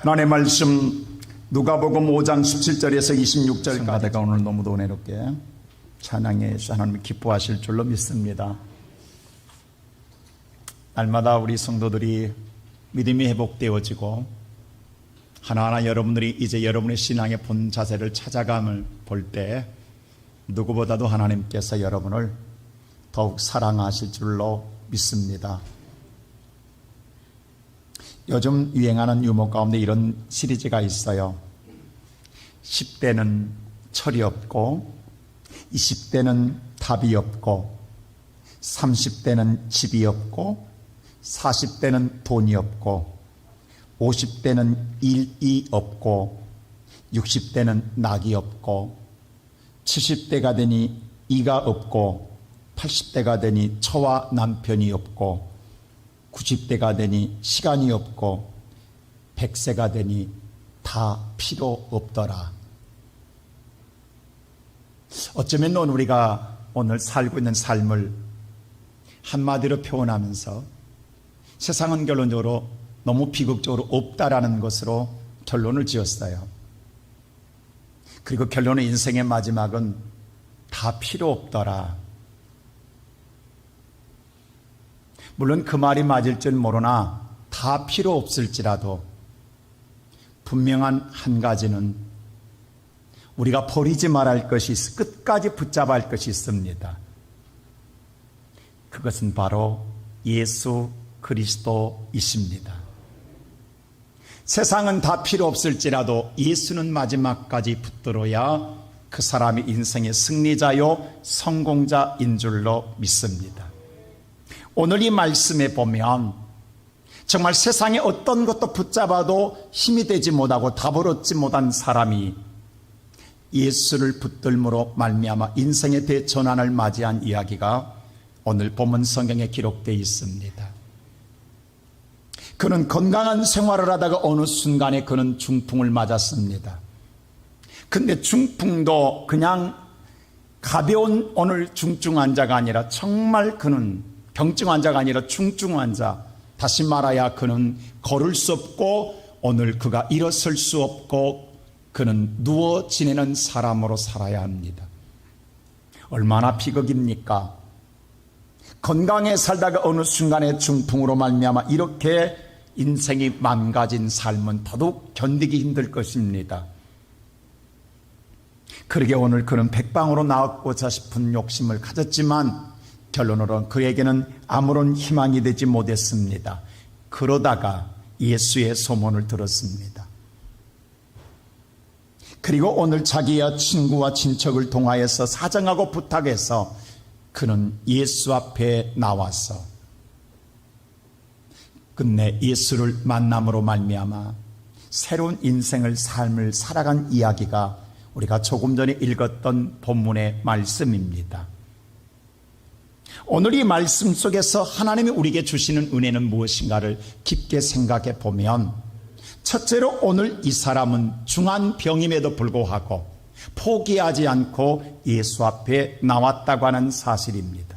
하나님의 말씀 누가복음 5장 17절에서 26절까지 성가대가 오늘 너무도 은혜롭게 찬양해 주셔서 하나님이 기뻐하실 줄로 믿습니다. 날마다 우리 성도들이 믿음이 회복되어지고 하나하나 여러분들이 이제 여러분의 신앙의 본 자세를 찾아감을 볼 때 누구보다도 하나님께서 여러분을 더욱 사랑하실 줄로 믿습니다. 요즘 유행하는 유머 가운데 이런 시리즈가 있어요. 10대는 철이 없고 20대는 답이 없고 30대는 집이 없고 40대는 돈이 없고 50대는 일이 없고 60대는 낙이 없고 70대가 되니 이가 없고 80대가 되니 처와 남편이 없고 90대가 되니 시간이 없고 100세가 되니 다 필요 없더라. 어쩌면 우리가 오늘 살고 있는 삶을 한마디로 표현하면서 세상은 결론적으로 너무 비극적으로 없다라는 것으로 결론을 지었어요. 그리고 결론의 인생의 마지막은 다 필요 없더라. 물론 그 말이 맞을 줄 모르나 다 필요 없을지라도 분명한 한 가지는 우리가 버리지 말아야 할 것이 끝까지 붙잡아야 할 것이 있습니다. 그것은 바로 예수 그리스도이십니다. 세상은 다 필요 없을지라도 예수는 마지막까지 붙들어야 그 사람이 인생의 승리자요 성공자인 줄로 믿습니다. 오늘 이 말씀에 보면 정말 세상에 어떤 것도 붙잡아도 힘이 되지 못하고 답을 얻지 못한 사람이 예수를 붙들므로 말미암아 인생의 대전환을 맞이한 이야기가 오늘 본문 성경에 기록되어 있습니다. 그는 건강한 생활을 하다가 어느 순간에 그는 중풍을 맞았습니다. 근데 중풍도 그냥 가벼운 오늘 중증 환자가 아니라 정말 그는 병증 환자가 아니라 중증 환자, 다시 말하야 그는 걸을 수 없고 오늘 그가 일어설 수 없고 그는 누워 지내는 사람으로 살아야 합니다. 얼마나 비극입니까? 건강에 살다가 어느 순간에 중풍으로 말미암아 이렇게 인생이 망가진 삶은 더더욱 견디기 힘들 것입니다. 그러게 오늘 그는 백방으로 나왔고자 싶은 욕심을 가졌지만 결론으로 그에게는 아무런 희망이 되지 못했습니다. 그러다가 예수의 소문을 들었습니다. 그리고 오늘 자기와 친구와 친척을 통하여서 사정하고 부탁해서 그는 예수 앞에 나와서 끝내 예수를 만남으로 말미암아 새로운 인생을 삶을 살아간 이야기가 우리가 조금 전에 읽었던 본문의 말씀입니다. 오늘 이 말씀 속에서 하나님이 우리에게 주시는 은혜는 무엇인가를 깊게 생각해 보면 첫째로 오늘 이 사람은 중한 병임에도 불구하고 포기하지 않고 예수 앞에 나왔다고 하는 사실입니다.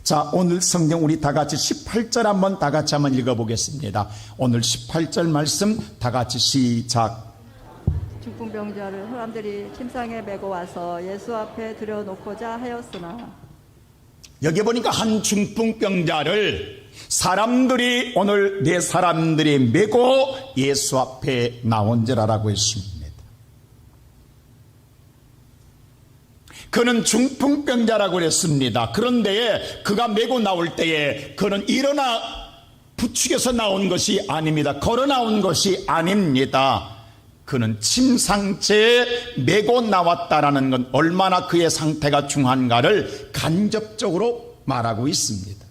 자, 오늘 성경 우리 다 같이 18절 한번 다 같이 한번 읽어보겠습니다. 오늘 18절 말씀 다 같이 시작. 중풍병자를 사람들이 침상에 메고 와서 예수 앞에 들여놓고자 하였으나 여기 보니까 한 중풍병자를 사람들이 오늘 네 사람들이 메고 예수 앞에 나온지라라고 했습니다. 그는 중풍병자라고 그랬습니다. 그런데 그가 메고 나올 때에 그는 일어나 부축해서 나온 것이 아닙니다. 걸어 나온 것이 아닙니다. 그는 침상째에 메고 나왔다라는 건 얼마나 그의 상태가 중한가를 간접적으로 말하고 있습니다.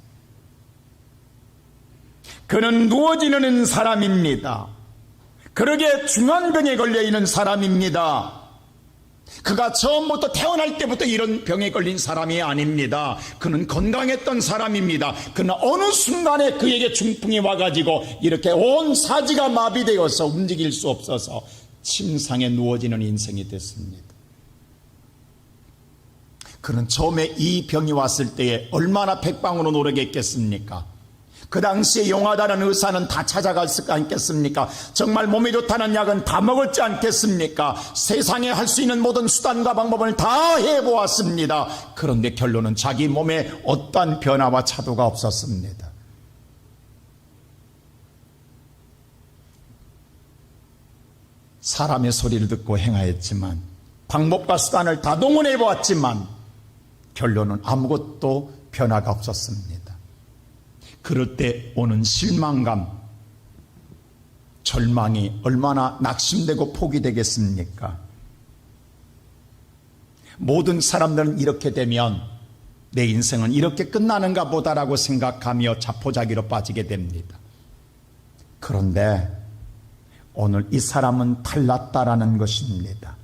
그는 누워 지내는 사람입니다. 그러게 중한병에 걸려 있는 사람입니다. 그가 처음부터 태어날 때부터 이런 병에 걸린 사람이 아닙니다. 그는 건강했던 사람입니다. 그러나 어느 순간에 그에게 중풍이 와가지고 이렇게 온 사지가 마비되어서 움직일 수 없어서 침상에 누워지는 인생이 됐습니다. 그는 처음에 이 병이 왔을 때에 얼마나 백방으로 노력했겠습니까? 그 당시에 용하다는 의사는 다 찾아갔을 거 않겠습니까? 정말 몸에 좋다는 약은 다 먹었지 않겠습니까? 세상에 할 수 있는 모든 수단과 방법을 다 해보았습니다. 그런데 결론은 자기 몸에 어떠한 변화와 차도가 없었습니다. 사람의 소리를 듣고 행하였지만, 방법과 수단을 다 동원해 보았지만 결론은 아무것도 변화가 없었습니다. 그럴 때 오는 실망감, 절망이 얼마나 낙심되고 포기되겠습니까? 모든 사람들은 이렇게 되면 내 인생은 이렇게 끝나는가 보다라고 생각하며 자포자기로 빠지게 됩니다. 그런데 오늘 이 사람은 달랐다라는 것입니다.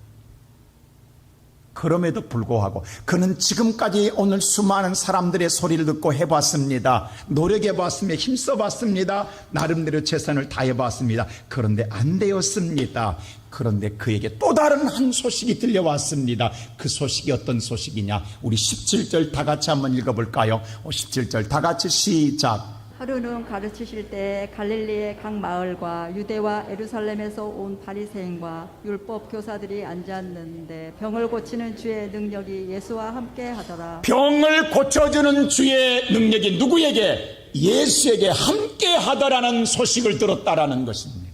그럼에도 불구하고 그는 지금까지 오늘 수많은 사람들의 소리를 듣고 해봤습니다. 노력해봤습니다. 힘써봤습니다. 나름대로 최선을 다해봤습니다. 그런데 안 되었습니다. 그런데 그에게 또 다른 한 소식이 들려왔습니다. 그 소식이 어떤 소식이냐? 우리 17절 다 같이 한번 읽어볼까요? 17절 다 같이 시작. 하루는 가르치실 때 갈릴리의 각 마을과 유대와 예루살렘에서 온 바리새인과 율법 교사들이 앉았는데 병을 고치는 주의 능력이 예수와 함께 하더라. 병을 고쳐주는 주의 능력이 누구에게? 예수에게 함께 하더라는 소식을 들었다라는 것입니다.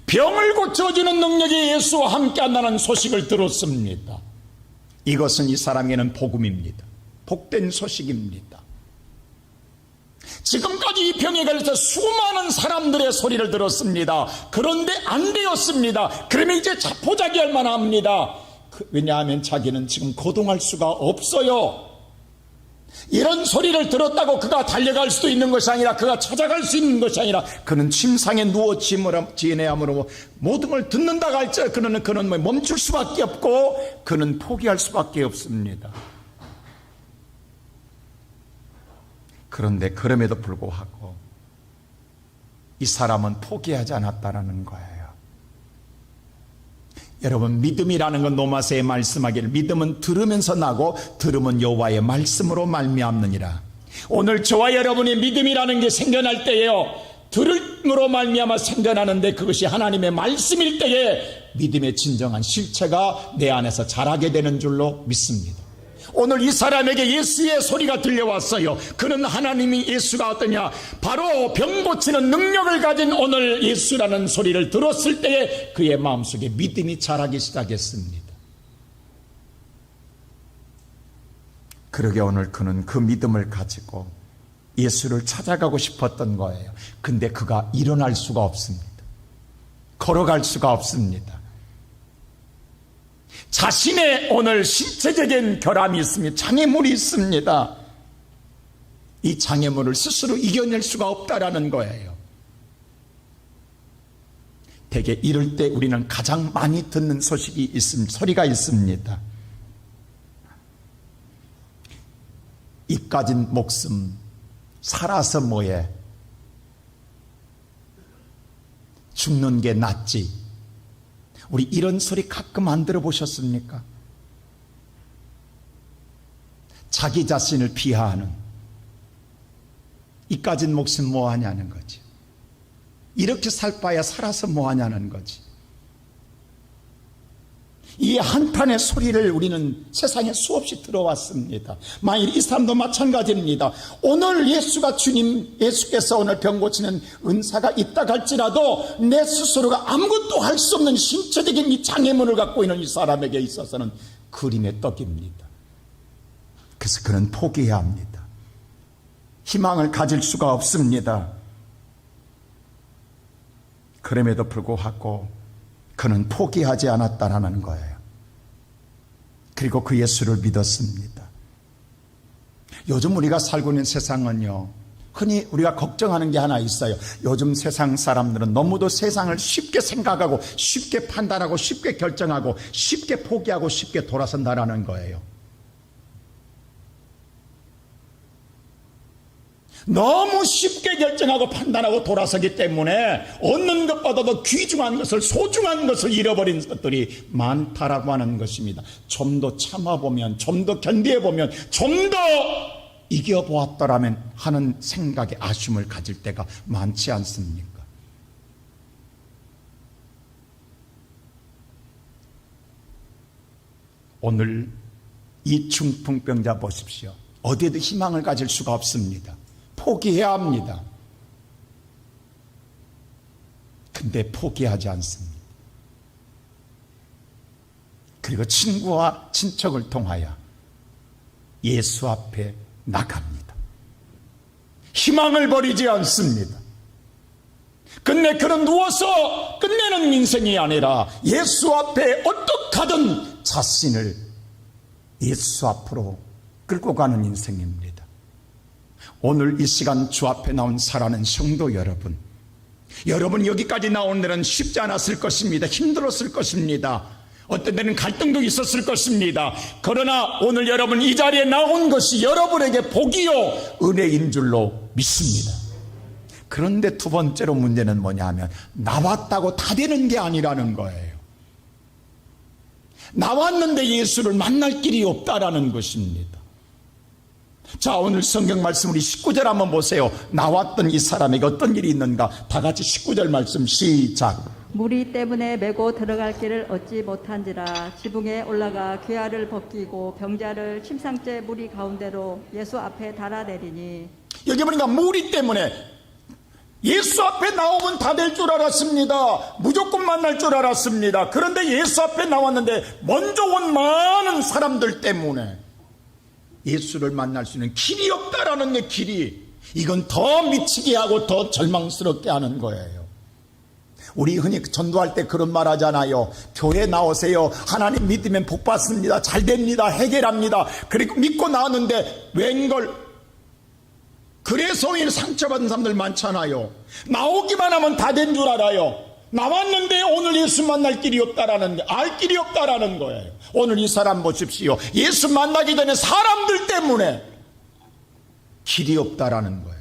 병을 고쳐주는 능력이 예수와 함께 한다는 소식을 들었습니다. 이것은 이 사람에게는 복음입니다. 복된 소식입니다. 지금까지 이 병에 걸려서 수많은 사람들의 소리를 들었습니다. 그런데 안 되었습니다. 그러면 이제 자포자기할 만합니다. 왜냐하면 자기는 지금 거동할 수가 없어요. 이런 소리를 들었다고 그가 달려갈 수도 있는 것이 아니라, 그가 찾아갈 수 있는 것이 아니라, 그는 침상에 누워 지내야 하므로 모든 걸 듣는다고 할지라도 그는 멈출 수밖에 없고 그는 포기할 수밖에 없습니다. 그런데 그럼에도 불구하고 이 사람은 포기하지 않았다는 거예요. 여러분, 믿음이라는 건 로마서에 말씀하기를 믿음은 들으면서 나고 들음은 여호와의 말씀으로 말미암느니라. 오늘 저와 여러분의 믿음이라는 게 생겨날 때에요, 들음으로 말미암아 생겨나는데 그것이 하나님의 말씀일 때에 믿음의 진정한 실체가 내 안에서 자라게 되는 줄로 믿습니다. 오늘 이 사람에게 예수의 소리가 들려왔어요. 그는 하나님이 예수가 어떠냐, 바로 병 고치는 능력을 가진 오늘 예수라는 소리를 들었을 때에 그의 마음속에 믿음이 자라기 시작했습니다. 그러게 오늘 그는 그 믿음을 가지고 예수를 찾아가고 싶었던 거예요. 근데 그가 일어날 수가 없습니다. 걸어갈 수가 없습니다. 자신의 오늘 신체적인 결함이 있습니다. 장애물이 있습니다. 이 장애물을 스스로 이겨낼 수가 없다라는 거예요. 대개 이럴 때 우리는 가장 많이 듣는 소식이 있습니다. 소리가 있습니다. 이까진 목숨 살아서 뭐해? 죽는 게 낫지. 우리 이런 소리 가끔 안 들어보셨습니까? 자기 자신을 비하하는, 이까진 목숨 뭐하냐는 거지. 이렇게 살 바야 살아서 뭐하냐는 거지. 이 한탄의 소리를 우리는 세상에 수없이 들어왔습니다. 만일 이 사람도 마찬가지입니다. 오늘 예수께서 오늘 병 고치는 은사가 있다 할지라도 내 스스로가 아무것도 할 수 없는 신체적인 이 장애물을 갖고 있는 이 사람에게 있어서는 그림의 떡입니다. 그래서 그는 포기해야 합니다. 희망을 가질 수가 없습니다. 그럼에도 불구하고 그는 포기하지 않았다라는 거예요. 그리고 그 예수를 믿었습니다. 요즘 우리가 살고 있는 세상은요, 흔히 우리가 걱정하는 게 하나 있어요. 요즘 세상 사람들은 너무도 세상을 쉽게 생각하고 쉽게 판단하고 쉽게 결정하고 쉽게 포기하고 쉽게 돌아선다라는 거예요. 너무 쉽게 결정하고 판단하고 돌아서기 때문에 얻는 것보다도 귀중한 것을, 소중한 것을 잃어버린 것들이 많다라고 하는 것입니다. 좀 더 참아보면, 좀 더 견디해보면, 좀 더 이겨보았더라면 하는 생각에 아쉬움을 가질 때가 많지 않습니까? 오늘 이 중풍병자 보십시오. 어디에도 희망을 가질 수가 없습니다. 포기해야 합니다. 근데 포기하지 않습니다. 그리고 친구와 친척을 통하여 예수 앞에 나갑니다. 희망을 버리지 않습니다. 근데 그는 누워서 끝내는 인생이 아니라 예수 앞에 어떻게 하든 자신을 예수 앞으로 끌고 가는 인생입니다. 오늘 이 시간 주 앞에 나온 사랑하는 성도 여러분, 여러분 여기까지 나오는 데는 쉽지 않았을 것입니다. 힘들었을 것입니다. 어떤 때는 갈등도 있었을 것입니다. 그러나 오늘 여러분 이 자리에 나온 것이 여러분에게 복이요 은혜인 줄로 믿습니다. 그런데 두 번째로 문제는 뭐냐 하면 나왔다고 다 되는 게 아니라는 거예요. 나왔는데 예수를 만날 길이 없다라는 것입니다. 자, 오늘 성경 말씀 우리 19절 한번 보세요. 나왔던 이 사람에게 어떤 일이 있는가? 다 같이 19절 말씀 시작. 무리 때문에 메고 들어갈 길을 얻지 못한지라 지붕에 올라가 괴화를 벗기고 병자를 침상째 무리 가운데로 예수 앞에 달아내리니. 여기 보니까 무리 때문에 예수 앞에 나오면 다 될 줄 알았습니다. 무조건 만날 줄 알았습니다. 그런데 예수 앞에 나왔는데 먼저 온 많은 사람들 때문에 예수를 만날 수 있는 길이 없다라는 게 길이, 이건 더 미치게 하고 더 절망스럽게 하는 거예요. 우리 흔히 전도할 때 그런 말 하잖아요. 교회 나오세요. 하나님 믿으면 복 받습니다. 잘 됩니다. 해결합니다. 그리고 믿고 나왔는데 웬걸 그래서 상처받은 사람들 많잖아요. 나오기만 하면 다 된 줄 알아요. 나왔는데 오늘 예수 만날 길이 없다라는 게, 알 길이 없다라는 거예요. 오늘 이 사람 보십시오. 예수 만나기 전에 사람들 때문에 길이 없다라는 거예요.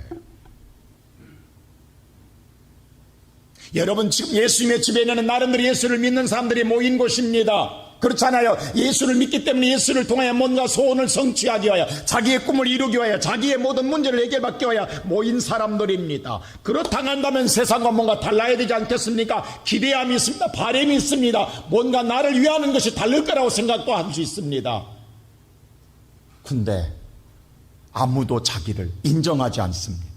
여러분 지금 예수님의 집에는 나름대로 예수를 믿는 사람들이 모인 곳입니다. 그렇잖아요. 예수를 믿기 때문에 예수를 통하여 뭔가 소원을 성취하기 위하여, 자기의 꿈을 이루기 위하여, 자기의 모든 문제를 해결받기 위하여 모인 사람들입니다. 그렇다고 한다면 세상과 뭔가 달라야 되지 않겠습니까? 기대함이 있습니다. 바람이 있습니다. 뭔가 나를 위하는 것이 다를 거라고 생각도 할 수 있습니다. 근데 아무도 자기를 인정하지 않습니다.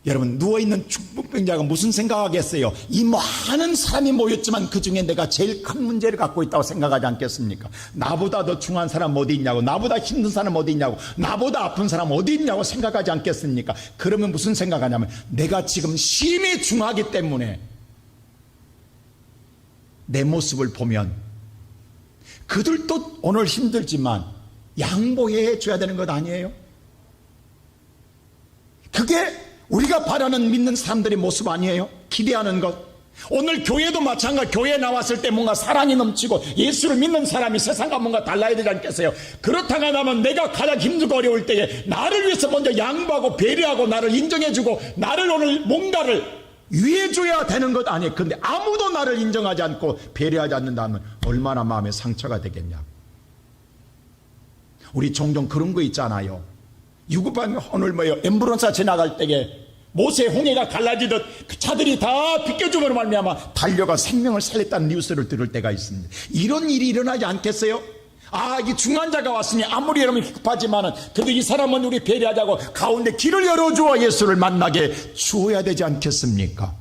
여러분 누워있는 중풍병자가 무슨 생각하겠어요? 이 많은 사람이 모였지만 그 중에 내가 제일 큰 문제를 갖고 있다고 생각하지 않겠습니까? 나보다 더 중한 사람 어디 있냐고, 나보다 힘든 사람 어디 있냐고, 나보다 아픈 사람 어디 있냐고 생각하지 않겠습니까? 그러면 무슨 생각하냐면 내가 지금 심히 중하기 때문에 내 모습을 보면 그들도 오늘 힘들지만 양보해 줘야 되는 것 아니에요? 그게 우리가 바라는 믿는 사람들의 모습 아니에요? 기대하는 것. 오늘 교회도 마찬가지. 교회에 나왔을 때 뭔가 사랑이 넘치고 예수를 믿는 사람이 세상과 뭔가 달라야 되지 않겠어요? 그렇다고 하면 내가 가장 힘들고 어려울 때에 나를 위해서 먼저 양보하고 배려하고 나를 인정해주고 나를 오늘 뭔가를 위해줘야 되는 것 아니에요? 그런데 아무도 나를 인정하지 않고 배려하지 않는다면 얼마나 마음에 상처가 되겠냐. 우리 종종 그런 거 있잖아요. 유급한 오늘 엠브론사 지나갈 때에 모세 홍해가 갈라지듯 그 차들이 다 비껴줌으로 말미암아 달려가 생명을 살렸다는 뉴스를 들을 때가 있습니다. 이런 일이 일어나지 않겠어요? 아, 이 중환자가 왔으니 아무리 여러분 급하지만은 그래도 이 사람은 우리 배려하자고 가운데 길을 열어주어 예수를 만나게 주어야 되지 않겠습니까?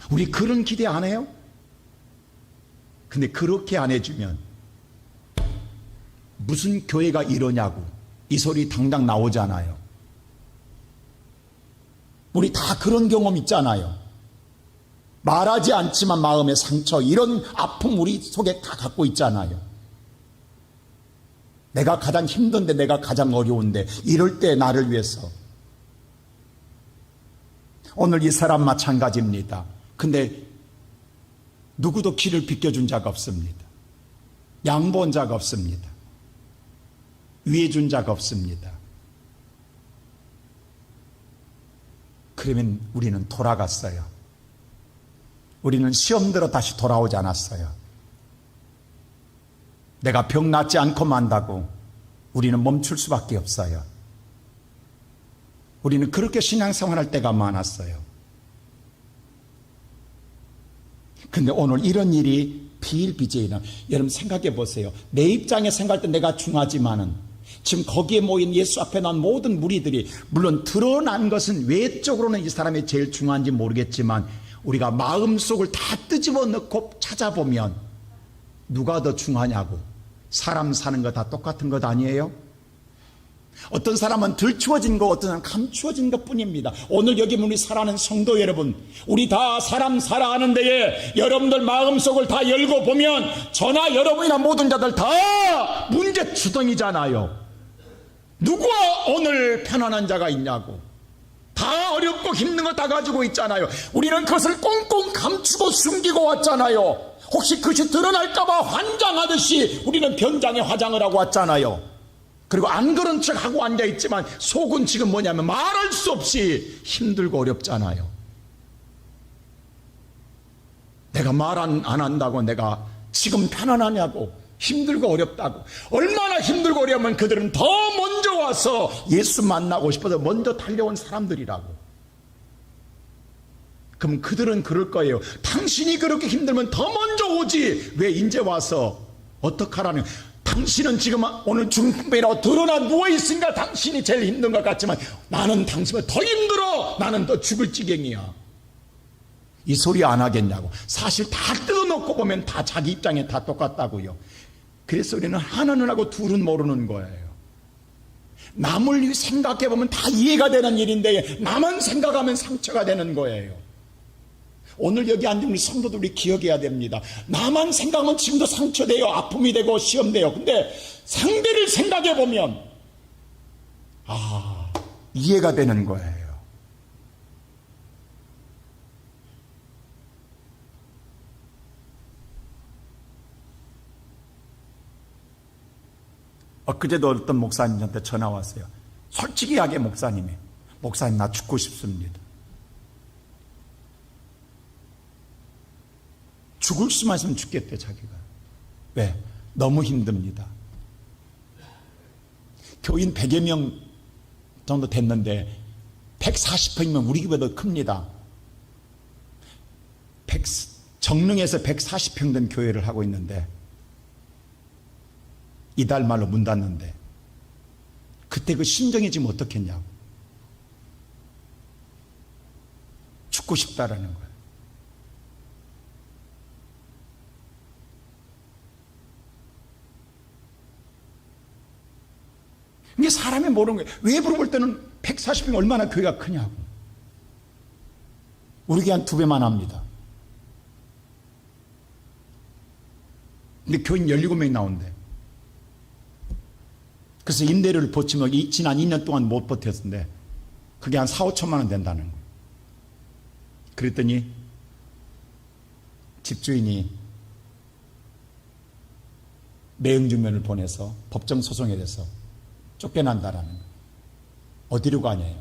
우리 그런 기대 안 해요? 근데 그렇게 안 해주면 무슨 교회가 이러냐고 이 소리 당장 나오잖아요. 우리 다 그런 경험 있잖아요. 말하지 않지만 마음의 상처, 이런 아픔 우리 속에 다 갖고 있잖아요. 내가 가장 힘든데, 내가 가장 어려운데, 이럴 때 나를 위해서. 오늘 이 사람 마찬가지입니다. 근데 누구도 길을 비켜준 자가 없습니다. 양보한 자가 없습니다. 위해준 자가 없습니다. 그러면 우리는 돌아갔어요. 우리는 시험 들어 다시 돌아오지 않았어요. 내가 병 낫지 않고 만다고 우리는 멈출 수밖에 없어요. 우리는 그렇게 신앙생활할 때가 많았어요. 근데 오늘 이런 일이 비일비재이나, 여러분 생각해 보세요. 내 입장에 생각할 때 내가 중하지만은 지금 거기에 모인 예수 앞에 난 모든 무리들이, 물론 드러난 것은 외적으로는 이 사람이 제일 중요한지 모르겠지만 우리가 마음속을 다 끄집어 넣고 찾아보면 누가 더 중하냐고. 사람 사는 거 다 똑같은 것 아니에요? 어떤 사람은 들추어진 거, 어떤 사람은 감추어진 것 뿐입니다. 오늘 여기 우리 살아가는 성도 여러분, 우리 다 사람 살아가는 데에 여러분들 마음속을 다 열고 보면 저나 여러분이나 모든 자들 다 문제 주덩이잖아요. 누가 오늘 편안한 자가 있냐고. 다 어렵고 힘든 거 다 가지고 있잖아요. 우리는 그것을 꽁꽁 감추고 숨기고 왔잖아요. 혹시 그것이 드러날까봐 환장하듯이 우리는 변장에 화장을 하고 왔잖아요. 그리고 안 그런 척하고 앉아있지만 속은 지금 뭐냐면 말할 수 없이 힘들고 어렵잖아요. 내가 말 안 한다고 내가 지금 편안하냐고. 힘들고 어렵다고. 얼마나 힘들고 어려우면 그들은 더 먼저 와서 예수 만나고 싶어서 먼저 달려온 사람들이라고. 그럼 그들은 그럴 거예요. 당신이 그렇게 힘들면 더 먼저 오지 왜 이제 와서 어떡하라는. 당신은 지금 오늘 중풍병이라고 드러나 누워있으니까 당신이 제일 힘든 것 같지만 나는 당신보다 더 힘들어. 나는 더 죽을 지경이야. 이 소리 안 하겠냐고. 사실 다 뜯어놓고 보면 다 자기 입장에 다 똑같다고요. 그래서 우리는 하나는 하고 둘은 모르는 거예요. 남을 생각해 보면 다 이해가 되는 일인데 나만 생각하면 상처가 되는 거예요. 오늘 여기 앉은 우리 성도들 우리 기억해야 됩니다. 나만 생각하면 지금도 상처돼요. 아픔이 되고 시험돼요. 근데 상대를 생각해 보면 이해가 되는 거예요. 엊그제도 어떤 목사님한테 전화 왔어요. 솔직하게 목사님 나 죽고 싶습니다. 죽을 수만 있으면 죽겠대 자기가. 왜? 너무 힘듭니다. 교인 100여 명 정도 됐는데 140평이면 우리 교회도 큽니다. 정릉에서 140평 된 교회를 하고 있는데 이달 말로 문 닫는데 그때 그 심정이 지금 어떻겠냐고. 죽고 싶다라는 거예요. 이게 사람이 모르는 거예요. 왜 물어볼 때는 140평 얼마나 교회가 크냐고. 우리 교회 한 2배만 합니다. 근데 교인 17명이 나온대. 그래서 임대료를 보치면 지난 2년 동안 못 버텼는데 그게 한 4, 5천만 원 된다는 거예요. 그랬더니 집주인이 매형증명을 보내서 법정 소송에 대해서 쫓겨난다라는 거예요. 어디로 가냐요?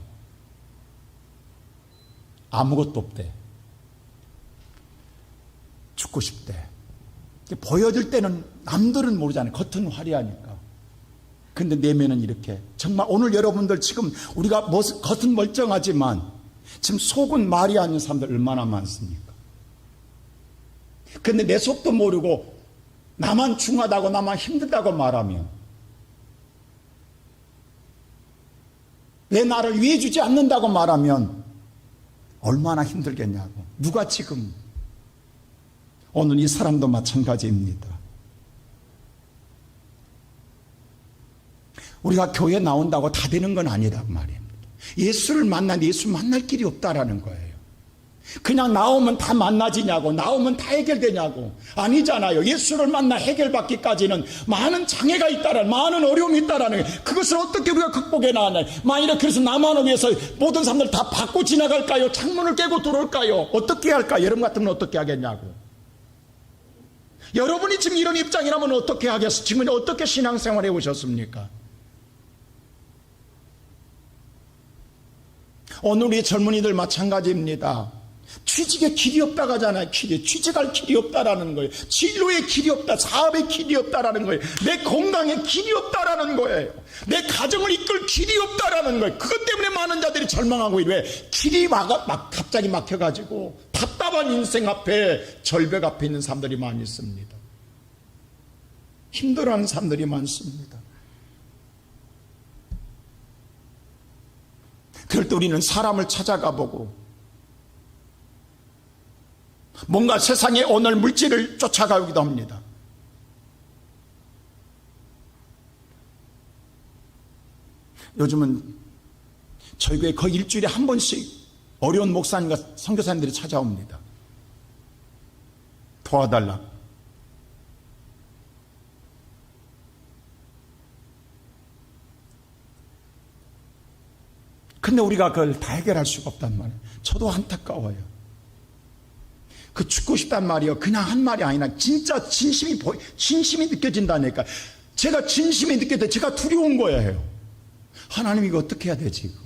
아무것도 없대. 죽고 싶대. 보여줄 때는 남들은 모르잖아요. 겉은 화려하니까. 근데 내면은 이렇게. 정말 오늘 여러분들 지금 우리가 겉은 멀쩡하지만 지금 속은 말이 아닌 사람들 얼마나 많습니까? 근데 내 속도 모르고 나만 중하다고 나만 힘들다고 말하면 왜 나를 위해 주지 않는다고 말하면 얼마나 힘들겠냐고. 누가 지금 오늘 이 사람도 마찬가지입니다. 우리가 교회 나온다고 다 되는 건 아니란 말입니다. 예수를 만나는데 예수 만날 길이 없다라는 거예요. 그냥 나오면 다 만나지냐고, 나오면 다 해결되냐고. 아니잖아요. 예수를 만나 해결받기까지는 많은 장애가 있다라는, 많은 어려움이 있다라는 거예요. 그것을 어떻게 우리가 극복해 나가나요? 만일에 그래서 나만을 위해서 모든 사람들 다 받고 지나갈까요? 창문을 깨고 들어올까요? 어떻게 할까요? 여러분 같으면 어떻게 하겠냐고. 여러분이 지금 이런 입장이라면 어떻게 하겠어요? 지금 어떻게 신앙생활 해오셨습니까? 오늘 우리 젊은이들 마찬가지입니다. 취직에 길이 없다고 하잖아요. 취직할 길이 없다라는 거예요. 진로에 길이 없다, 사업에 길이 없다라는 거예요. 내 건강에 길이 없다라는 거예요. 내 가정을 이끌 길이 없다라는 거예요. 그것 때문에 많은 자들이 절망하고 왜 길이 갑자기 막혀가지고 답답한 인생 앞에 절벽 앞에 있는 사람들이 많이 있습니다. 힘들어하는 사람들이 많습니다. 그럴 때 우리는 사람을 찾아가 보고 뭔가 세상의 오늘 물질을 쫓아가기도 합니다. 요즘은 저희 교회 거의 일주일에 한 번씩 어려운 목사님과 선교사님들이 찾아옵니다. 도와달라. 근데 우리가 그걸 다 해결할 수가 없단 말이에요. 저도 안타까워요. 그 죽고 싶단 말이요. 그냥 한 말이 아니라 진짜 진심이 느껴진다니까. 제가 진심이 느껴져. 제가 두려운 거예요. 하나님 이거 어떻게 해야 되지? 이거.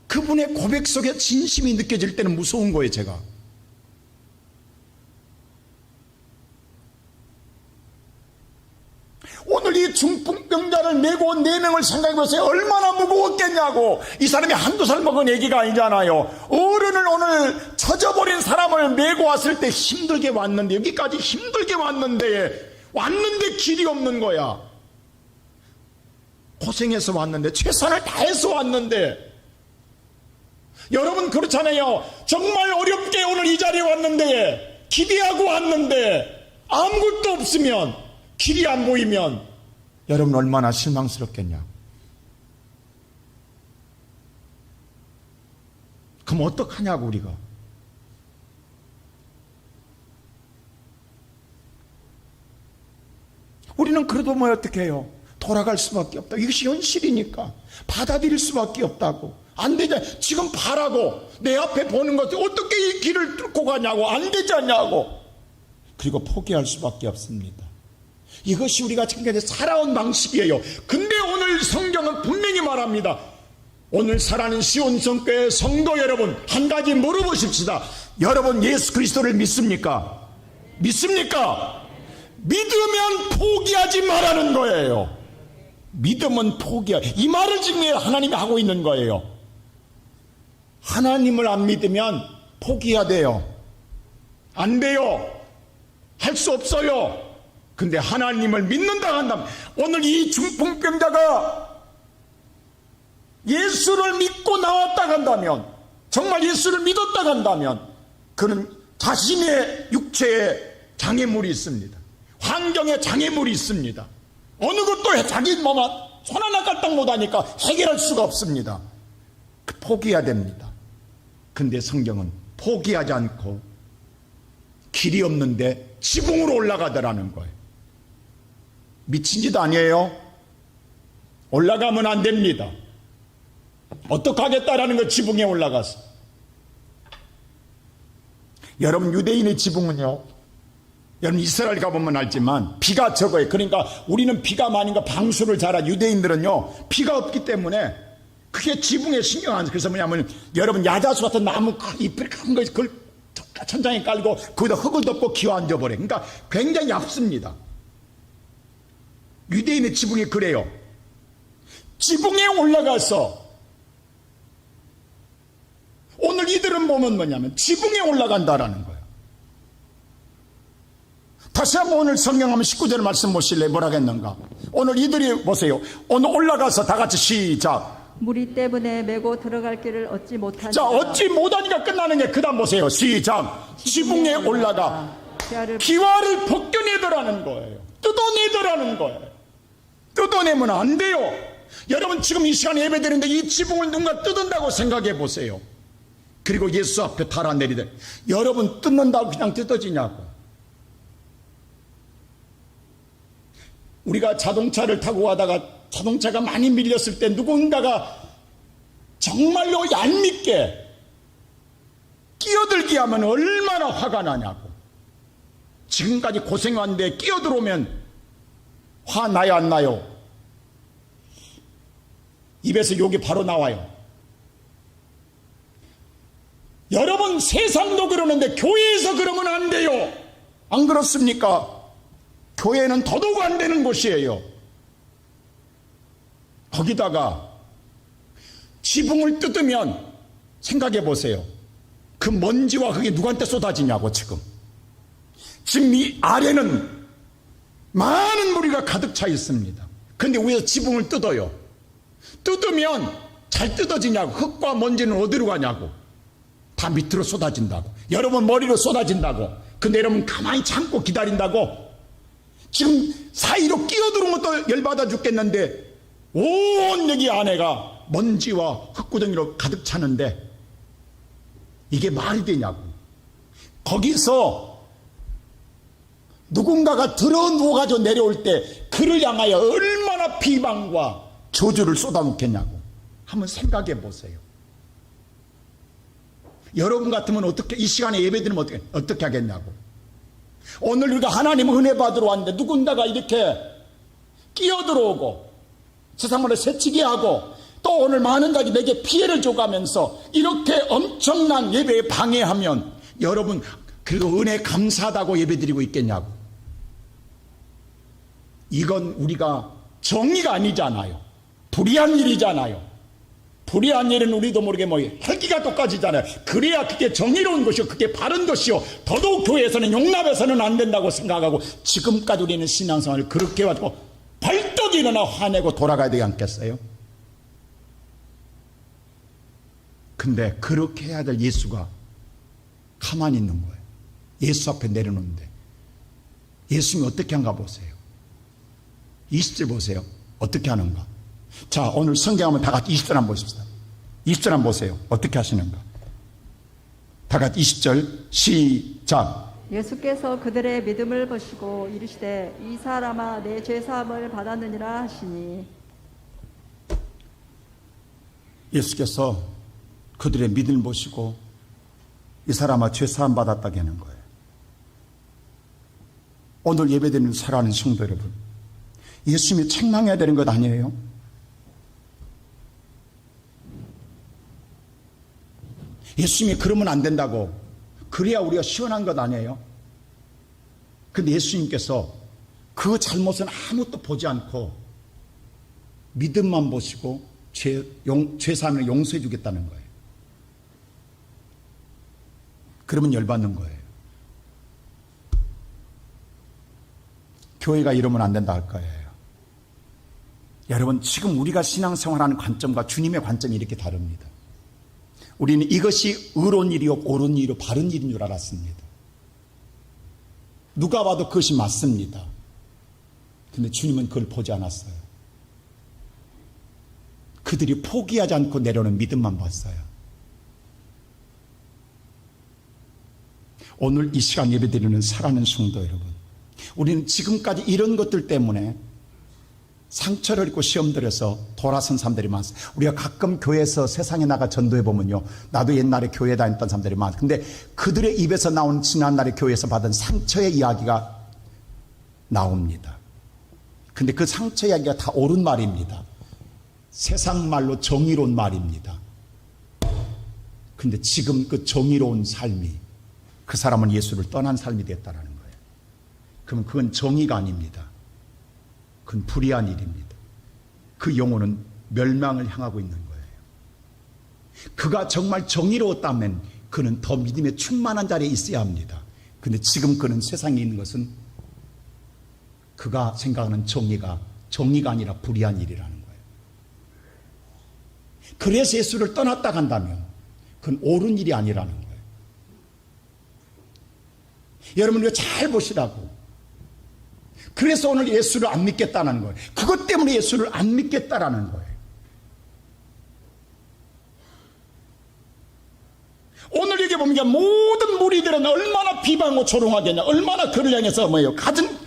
그분의 고백 속에 진심이 느껴질 때는 무서운 거예요. 제가. 오늘 이 중풍병자를 메고 온 4명을 생각해보세요. 얼마나 무거웠겠냐고. 이 사람이 한두 살 먹은 얘기가 아니잖아요. 어른을 오늘 젖어버린 사람을 메고 왔을 때 힘들게 왔는데, 여기까지 힘들게 왔는데 길이 없는 거야. 고생해서 왔는데, 최선을 다해서 왔는데. 여러분 그렇잖아요. 정말 어렵게 오늘 이 자리에 왔는데, 기대하고 왔는데 아무것도 없으면, 길이 안 보이면 여러분 얼마나 실망스럽겠냐. 그럼 어떡하냐고. 우리가 우리는 그래도 뭐 어떻게 해요? 돌아갈 수밖에 없다. 이것이 현실이니까 받아들일 수밖에 없다고. 안 되잖아. 지금 봐라고. 내 앞에 보는 것을 어떻게 이 길을 뚫고 가냐고. 안 되지 않냐고. 그리고 포기할 수밖에 없습니다. 이것이 우리가 지금까지 살아온 방식이에요. 근데 오늘 성경은 분명히 말합니다. 오늘 살아가는 시온성교회 성도 여러분, 한 가지 물어보십시다. 여러분 예수 그리스도를 믿습니까? 믿습니까? 믿으면 포기하지 말라는 거예요. 믿으면 이 말을 지금 하나님이 하고 있는 거예요. 하나님을 안 믿으면 포기해야 돼요. 안 돼요. 할 수 없어요. 근데 하나님을 믿는다 한다면, 오늘 이 중풍병자가 예수를 믿고 나왔다 한다면, 정말 예수를 믿었다 한다면, 그는 자신의 육체에 장애물이 있습니다. 환경에 장애물이 있습니다. 어느 것도 자기 몸에 손 하나 까딱 못하니까 해결할 수가 없습니다. 포기해야 됩니다. 근데 성경은 포기하지 않고 길이 없는데 지붕으로 올라가더라는 거예요. 미친 짓 아니에요? 올라가면 안 됩니다. 어떡하겠다라는 거. 지붕에 올라가서. 여러분 유대인의 지붕은요, 여러분 이스라엘 가보면 알지만 비가 적어요. 그러니까 우리는 비가 많으니까 방수를 잘하죠. 유대인들은요 비가 없기 때문에 그게 지붕에 신경 안 써요. 그래서 뭐냐면 여러분 야자수 같은 나무 잎을 큰 거 그걸 천장에 깔고 거기다 흙을 덮고 기어 앉아버려요. 그러니까 굉장히 얇습니다. 유대인의 지붕이 그래요. 지붕에 올라가서 오늘 이들은 보면 뭐냐면 지붕에 올라간다라는 거예요. 다시 한번 오늘 성경 한번 19절 말씀 보실래요? 뭐라겠는가? 오늘 이들이 보세요. 오늘 올라가서 다 같이 시작. 무리 때문에 메고 들어갈 길을 얻지 못하니까. 자, 얻지 못하니까 끝나는 게 그 다음 보세요. 시작. 지붕에 올라가 기와를 벗겨내더라는 거예요. 뜯어내더라는 거예요. 뜯어내면 안 돼요. 여러분 지금 이 시간에 예배드리는데 이 지붕을 누군가 뜯은다고 생각해 보세요. 그리고 예수 앞에 달아내리되, 여러분 뜯는다고 그냥 뜯어지냐고. 우리가 자동차를 타고 가다가 자동차가 많이 밀렸을 때 누군가가 정말로 얄밉게 끼어들게 하면 얼마나 화가 나냐고. 지금까지 고생하는데 끼어들어오면 화 나요 안 나요? 입에서 욕이 바로 나와요. 여러분, 세상도 그러는데 교회에서 그러면 안 돼요. 안 그렇습니까? 교회는 더더욱 안 되는 곳이에요. 거기다가 지붕을 뜯으면 생각해 보세요. 그 먼지와 그게 누구한테 쏟아지냐고. 지금 이 아래는 많은 무리가 가득 차 있습니다. 그런데 위에서 지붕을 뜯어요. 뜯으면 잘 뜯어지냐고. 흙과 먼지는 어디로 가냐고. 다 밑으로 쏟아진다고. 여러분 머리로 쏟아진다고. 근데 여러분 가만히 참고 기다린다고. 지금 사이로 끼어들은 것도 열받아 죽겠는데 온 여기 안에가 먼지와 흙구덩이로 가득 차는데 이게 말이 되냐고. 거기서 누군가가 들어 누워가지고 내려올 때 그를 향하여 얼마나 비방과 저주를 쏟아놓겠냐고. 한번 생각해 보세요. 여러분 같으면 어떻게, 이 시간에 예배드리면 어떻게 하겠냐고. 오늘 우리가 하나님 은혜 받으러 왔는데 누군가가 이렇게 끼어들어오고 세상으로 새치게 하고 또 오늘 많은 자기 내게 피해를 줘가면서 이렇게 엄청난 예배에 방해하면 여러분 그리고 은혜 감사하다고 예배드리고 있겠냐고. 이건 우리가 정의가 아니잖아요. 불의한 일이잖아요. 불의한 일은 우리도 모르게 헬기가 똑같이잖아요. 그래야 그게 정의로운 것이요, 그게 바른 것이요, 더더욱 교회에서는 용납해서는 안 된다고 생각하고 지금까지 우리는 신앙생활을 그렇게 해가지고 벌떡 일어나 화내고 돌아가야 되지 않겠어요? 근데 그렇게 해야 될 예수가 가만히 있는 거예요. 예수 앞에 내려놓는데 예수님이 어떻게 한가 보세요. 20절 보세요. 어떻게 하는가. 자, 오늘 성경 한번 다 같이 20절 한번 보십시다. 20절 한번 보세요. 어떻게 하시는가. 다 같이 20절 시작. 예수께서 그들의 믿음을 보시고 이르시되 이 사람아 내 죄사함을 받았느니라 하시니. 예수께서 그들의 믿음을 보시고 이 사람아 죄사함 받았다고 하는 거예요. 오늘 예배드리는 사랑하는 성도 여러분, 예수님이 책망해야 되는 것 아니에요? 예수님이 그러면 안 된다고, 그래야 우리가 시원한 것 아니에요? 근데 예수님께서 그 잘못은 아무것도 보지 않고 믿음만 보시고 죄사함을 용서해 주겠다는 거예요. 그러면 열받는 거예요. 교회가 이러면 안 된다 할 거예요. 여러분, 지금 우리가 신앙생활하는 관점과 주님의 관점이 이렇게 다릅니다. 우리는 이것이 의로운 일이요, 옳은 일이요, 바른 일인 줄 알았습니다. 누가 봐도 그것이 맞습니다. 근데 주님은 그걸 보지 않았어요. 그들이 포기하지 않고 내려오는 믿음만 봤어요. 오늘 이 시간 예배드리는 사랑하는 성도 여러분, 우리는 지금까지 이런 것들 때문에 상처를 입고 시험 들어서 돌아선 사람들이 많습니다. 우리가 가끔 교회에서 세상에 나가 전도해 보면요, 나도 옛날에 교회 다녔던 사람들이 많아요. 근데 그들의 입에서 나온 지난날의 교회에서 받은 상처의 이야기가 나옵니다. 근데 그 상처 이야기가 다 옳은 말입니다. 세상 말로 정의로운 말입니다. 근데 지금 그 정의로운 삶이 그 사람은 예수를 떠난 삶이 됐다는 거예요. 그러면 그건 정의가 아닙니다. 그건 불의한 일입니다. 그 영혼은 멸망을 향하고 있는 거예요. 그가 정말 정의로웠다면 그는 더 믿음에 충만한 자리에 있어야 합니다. 근데 지금 그는 세상에 있는 것은 그가 생각하는 정의가 아니라 불의한 일이라는 거예요. 그래서 예수를 떠났다 간다면 그건 옳은 일이 아니라는 거예요. 여러분, 이거 잘 보시라고. 그래서 오늘 예수를 안 믿겠다는 거예요. 그것 때문에 예수를 안 믿겠다라는 거예요. 오늘 여기 보면 모든 무리들은 얼마나 비방하고 조롱하겠냐, 얼마나 그를 향해서 가진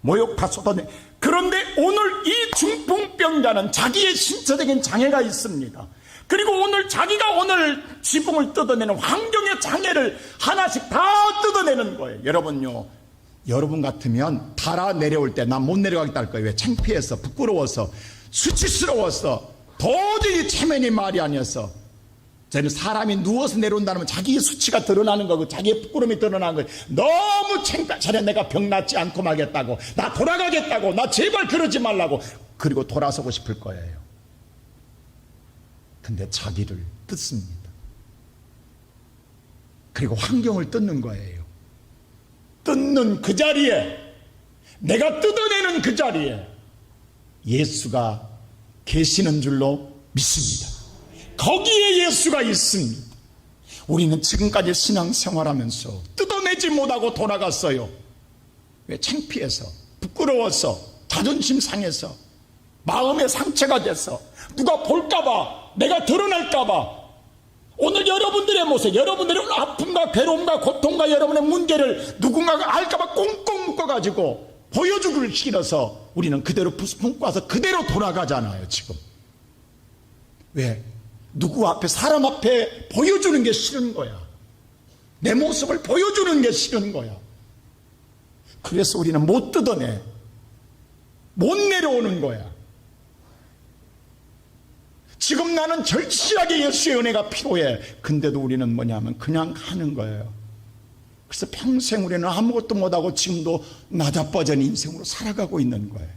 모욕 다 쏟아내. 그런데 오늘 이 중풍병자는 자기의 신체적인 장애가 있습니다. 그리고 오늘 자기가 오늘 지붕을 뜯어내는 환경의 장애를 하나씩 다 뜯어내는 거예요. 여러분요, 여러분 같으면 달아 내려올 때 난 못 내려가겠다 할 거예요. 왜? 창피해서, 부끄러워서, 수치스러워서, 도저히 체면이 말이 아니어서 저는 사람이 누워서 내려온다면 자기의 수치가 드러나는 거고 자기의 부끄러움이 드러나는 거예요. 너무 창피해. 전에 내가 병 낫지 않고 말겠다고, 나 돌아가겠다고, 나 제발 그러지 말라고, 그리고 돌아서고 싶을 거예요. 근데 자기를 뜯습니다. 그리고 환경을 뜯는 거예요. 뜯는 그 자리에, 내가 뜯어내는 그 자리에 예수가 계시는 줄로 믿습니다. 거기에 예수가 있습니다. 우리는 지금까지 신앙생활하면서 뜯어내지 못하고 돌아갔어요. 왜? 창피해서, 부끄러워서, 자존심 상해서, 마음의 상처가 돼서, 누가 볼까봐, 내가 드러날까봐. 오늘 여러분들의 모습, 여러분들의 아픔과 괴로움과 고통과 여러분의 문제를 누군가가 알까봐 꽁꽁 묶어가지고 보여주기를 싫어서 우리는 그대로 품고 와서 그대로 돌아가잖아요. 지금 왜? 누구 앞에, 사람 앞에 보여주는 게 싫은 거야. 내 모습을 보여주는 게 싫은 거야. 그래서 우리는 못 뜯어내, 못 내려오는 거야. 지금 나는 절실하게 예수의 은혜가 필요해. 근데도 우리는 뭐냐면 그냥 하는 거예요. 그래서 평생 우리는 아무것도 못하고 지금도 나자빠진 인생으로 살아가고 있는 거예요.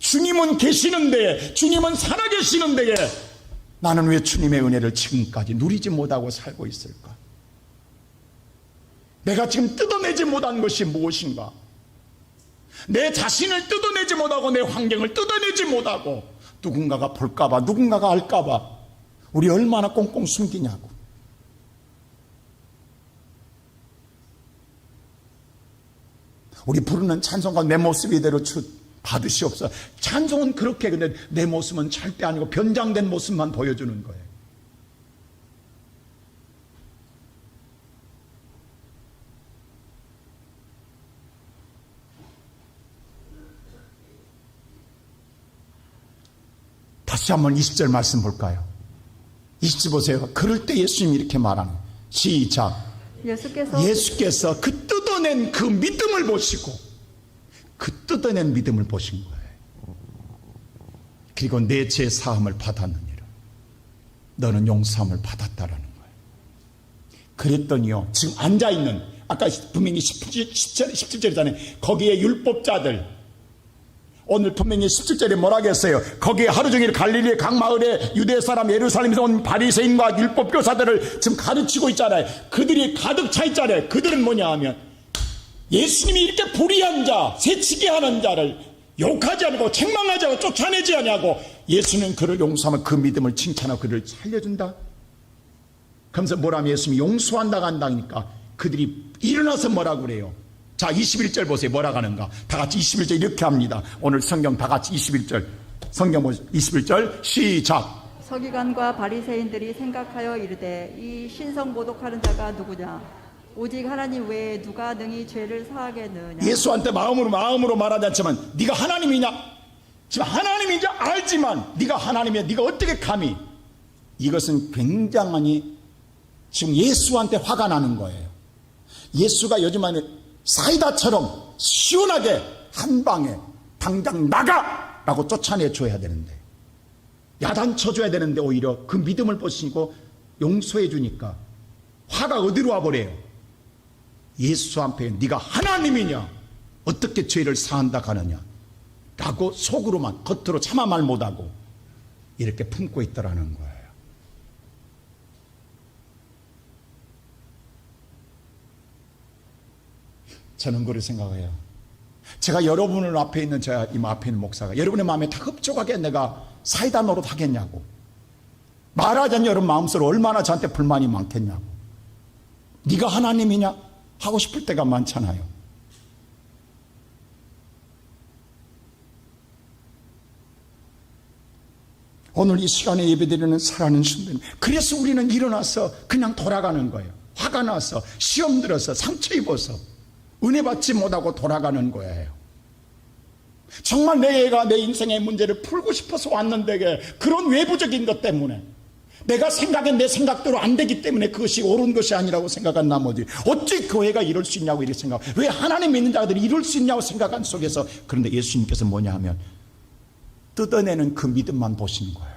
주님은 계시는데, 주님은 살아계시는데 나는 왜 주님의 은혜를 지금까지 누리지 못하고 살고 있을까? 내가 지금 뜯어내지 못한 것이 무엇인가? 내 자신을 뜯어내지 못하고 내 환경을 뜯어내지 못하고 누군가가 볼까봐, 누군가가 알까봐 우리 얼마나 꽁꽁 숨기냐고. 우리 부르는 찬송가 내 모습 이대로 받으시옵소서. 찬송은 그렇게, 근데 내 모습은 절대 아니고 변장된 모습만 보여주는 거예요. 다시 한번 20절 말씀 볼까요? 20절 보세요. 그럴 때 예수님이 이렇게 말하는, 시작. 예수께서 그 뜯어낸 그 믿음을 보시고, 그 뜯어낸 믿음을 보신 거예요. 그리고 내 죄 사함을 받았느니라. 너는 용서함을 받았다라는 거예요. 그랬더니요, 지금 앉아있는, 아까 분명히 17절이잖아요. 거기에 율법자들, 오늘 분명히 17절에 뭐라고 했어요? 거기에 하루 종일 갈릴리 각 마을에 유대 사람, 예루살렘에서 온 바리새인과 율법 교사들을 지금 가르치고 있잖아요. 그들이 가득 차 있잖아요. 그들은 뭐냐 하면 예수님이 이렇게 불의한 자, 새치게 하는 자를 욕하지 않고 책망하지 않고 쫓아내지 않냐고, 예수는 그를 용서하면 그 믿음을 칭찬하고 그를 살려준다. 그러면서 뭐라면 예수님이 용서한다고 한다니까 그들이 일어나서 뭐라고 그래요? 자, 21절 보세요. 뭐라고 하는가? 다 같이 21절 이렇게 합니다. 오늘 성경 다 같이 21절. 성경 21절 시작. 서기관과 바리새인들이 생각하여 이르되 이 신성모독하는 자가 누구냐? 오직 하나님 외에 누가 능히 죄를 사하겠느냐? 예수한테 마음으로 말하지 않지만 네가 하나님이냐? 지금 하나님인지 알지만 네가 하나님이야. 네가 어떻게 감히? 이것은 굉장히 지금 예수한테 화가 나는 거예요. 예수가 요즘에는 사이다처럼 시원하게 한 방에 당장 나가라고 쫓아내줘야 되는데, 야단쳐줘야 되는데 오히려 그 믿음을 보시고 용서해 주니까 화가 어디로 와버려요? 예수 앞에 네가 하나님이냐? 어떻게 죄를 사한다 하느냐? 라고 속으로만, 겉으로 차마 말 못하고 이렇게 품고 있더라는 거예요. 저는 그렇게 생각해요. 제가 여러분을 앞에 있는, 제가 이 앞에 있는 목사가 여러분의 마음에 다 흡족하게 내가 사이다 노릇 하겠냐고, 말하자면 여러분 마음속으로 얼마나 저한테 불만이 많겠냐고. 네가 하나님이냐? 하고 싶을 때가 많잖아요. 오늘 이 시간에 예배드리는 사랑하는 신부님, 그래서 우리는 일어나서 그냥 돌아가는 거예요. 화가 나서, 시험 들어서, 상처 입어서 은혜 받지 못하고 돌아가는 거예요. 정말 내 애가 내 인생의 문제를 풀고 싶어서 왔는데 그런 외부적인 것 때문에, 내가 생각한 내 생각대로 안 되기 때문에 그것이 옳은 것이 아니라고 생각한 나머지 어찌 그 애가 이럴 수 있냐고 이렇게 생각, 왜 하나님 믿는 자들이 이럴 수 있냐고 생각한 속에서, 그런데 예수님께서 뭐냐 하면 뜯어내는 그 믿음만 보시는 거예요.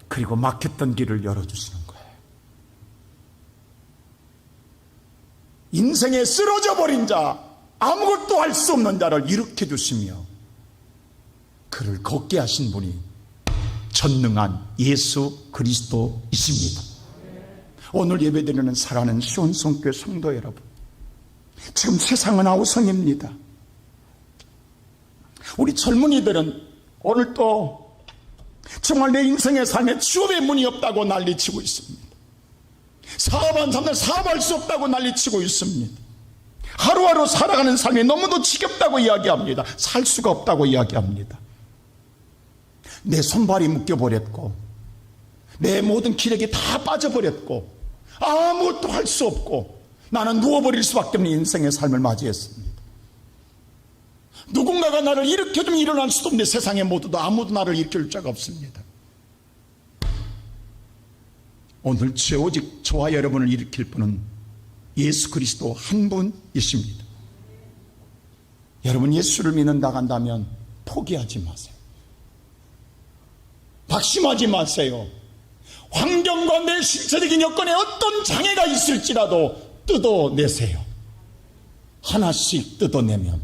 그리고 막혔던 길을 열어주시는 거예요. 인생에 쓰러져 버린 자, 아무것도 할 수 없는 자를 일으켜 주시며 그를 걷게 하신 분이 전능한 예수 그리스도이십니다. 오늘 예배드리는 사랑하는 시온성교회 성도 여러분, 지금 세상은 아우성입니다. 우리 젊은이들은 오늘 또 정말 내 인생의 삶에 취업의 문이 없다고 난리치고 있습니다. 사업한 사람들 사업할 수 없다고 난리치고 있습니다. 하루하루 살아가는 삶이 너무도 지겹다고 이야기합니다. 살 수가 없다고 이야기합니다. 내 손발이 묶여버렸고 내 모든 기력이 다 빠져버렸고 아무것도 할 수 없고 나는 누워버릴 수밖에 없는 인생의 삶을 맞이했습니다. 누군가가 나를 일으켜주면 일어날 수도 없는데 세상에 모두도 아무도 나를 일으킬 자가 없습니다. 오늘 오직 저와 여러분을 일으킬 분은 예수 그리스도 한 분이십니다. 여러분 예수를 믿는다 한다면 포기하지 마세요. 낙심하지 마세요. 환경과 내 신체적인 여건에 어떤 장애가 있을지라도 뜯어내세요. 하나씩 뜯어내면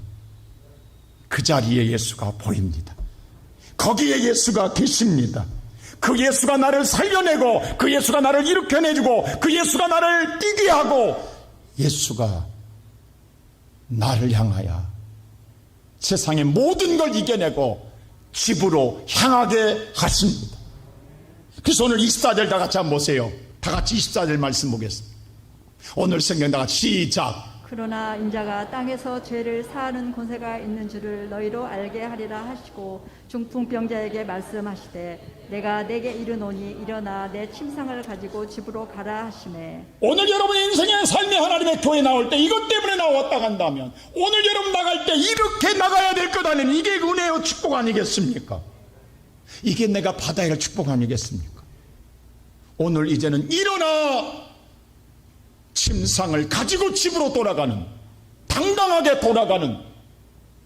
그 자리에 예수가 보입니다. 거기에 예수가 계십니다. 그 예수가 나를 살려내고 그 예수가 나를 일으켜내주고 그 예수가 나를 뛰게 하고 예수가 나를 향하여 세상의 모든 걸 이겨내고 집으로 향하게 하십니다. 그래서 오늘 24절 다 같이 한번 보세요. 다 같이 24절 말씀 보겠습니다. 오늘 성경 다 같이 시작. 그러나 인자가 땅에서 죄를 사하는 권세가 있는 줄을 너희로 알게 하리라 하시고 중풍병자에게 말씀하시되 내가 내게 이르노니 일어나 내 침상을 가지고 집으로 가라 하시매. 오늘 여러분 인생의 삶의 하나님의 교회 나올 때 이것 때문에 나왔다 간다면 오늘 여러분 나갈 때 이렇게 나가야 될 것 아니면 이게 은혜요 축복 아니겠습니까? 이게 내가 받아야 할 축복 아니겠습니까? 오늘 이제는 일어나 침상을 가지고 집으로 돌아가는, 당당하게 돌아가는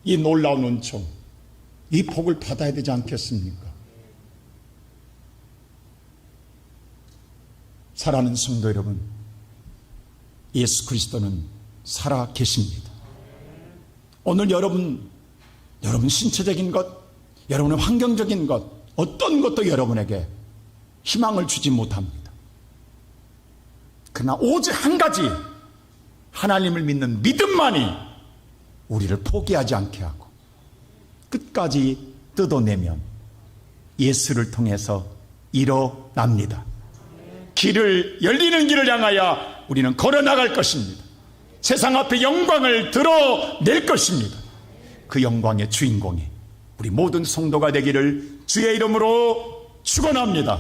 이 놀라운 은총, 이 복을 받아야 되지 않겠습니까? 사랑하는 성도 여러분, 예수 그리스도는 살아 계십니다. 오늘 여러분 신체적인 것, 여러분의 환경적인 것, 어떤 것도 여러분에게 희망을 주지 못합니다. 그러나 오직 한 가지, 하나님을 믿는 믿음만이 우리를 포기하지 않게 하고 끝까지 뜯어내면 예수를 통해서 일어납니다. 길을 열리는 길을 향하여 우리는 걸어나갈 것입니다. 세상 앞에 영광을 드러낼 것입니다. 그 영광의 주인공이 우리 모든 성도가 되기를 주의 이름으로 축원합니다.